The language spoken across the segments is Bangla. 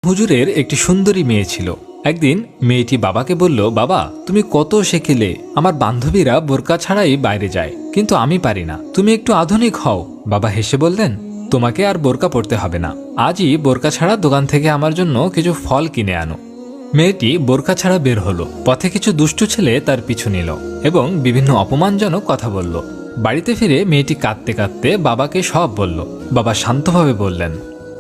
হুজুরের একটি সুন্দরী মেয়ে ছিল। একদিন মেয়েটি বাবাকে বলল, বাবা তুমি কত শেখেলে, আমার বান্ধবীরা বোরকা ছাড়াই বাইরে যায়, কিন্তু আমি পারি না, তুমি একটু আধুনিক হও। বাবা হেসে বললেন, তোমাকে আর বোরকা পরতে হবে না, আজই বোরকা ছাড়া দোকান থেকে আমার জন্য কিছু ফল কিনে আনো। মেয়েটি বোরকা ছাড়া বের হলো। পথে কিছু দুষ্টু ছেলে তার পিছু নিল এবং বিভিন্ন অপমানজনক কথা বলল। বাড়িতে ফিরে মেয়েটি কাঁদতে কাঁদতে বাবাকে সব বলল। বাবা শান্তভাবে বললেন,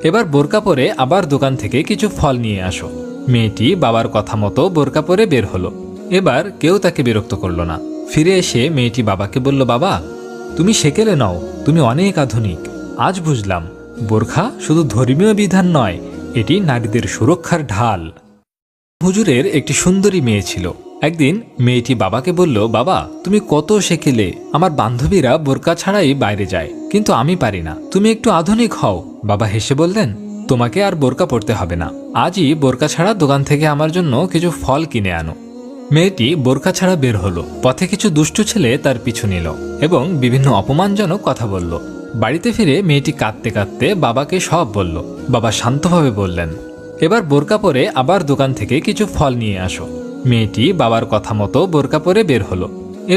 এবার বোরকা পরে আবার দোকান থেকে কিছু ফল নিয়ে আসো। মেয়েটি বাবার কথা মতো বোরকা পরে বের হলো। এবার কেউ তাকে বিরক্ত করল না। ফিরে এসে মেয়েটি বাবাকে বলল, বাবা তুমি সেকেলে নও, তুমি অনেক আধুনিক। আজ বুঝলাম বোরখা শুধু ধর্মীয় বিধান নয়, এটি নারীদের সুরক্ষার ঢাল। হুজুরের একটি সুন্দরী মেয়ে ছিল। একদিন মেয়েটি বাবাকে বলল, বাবা তুমি কত শেখেলে, আমার বান্ধবীরা বোরকা ছাড়াই বাইরে যায়, কিন্তু আমি পারি না, তুমি একটু আধুনিক হও। বাবা হেসে বললেন, তোমাকে আর বোরকা পরতে হবে না, আজই বোরকা ছাড়া দোকান থেকে আমার জন্য কিছু ফল কিনে আনো। মেয়েটি বোরকা ছাড়া বের হলো। পথে কিছু দুষ্টু ছেলে তার পিছু নিল এবং বিভিন্ন অপমানজনক কথা বলল। বাড়িতে ফিরে মেয়েটি কাঁদতে কাঁদতে বাবাকে সব বলল। বাবা শান্তভাবে বললেন, এবার বোরকা পরে আবার দোকান থেকে কিছু ফল নিয়ে আসো। মেয়েটি বাবার কথা মতো বোরকা পরে বের হলো।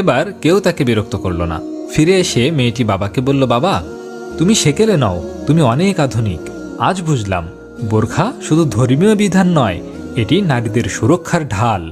এবার কেউ তাকে বিরক্ত করল না। ফিরে এসে মেয়েটি বাবাকে বলল, বাবা তুমি সেকেলে নও, তুমি অনেক আধুনিক। আজ বুঝলাম বোরখা শুধু ধর্মীয় বিধান নয়, এটি নারীদের সুরক্ষার ঢাল।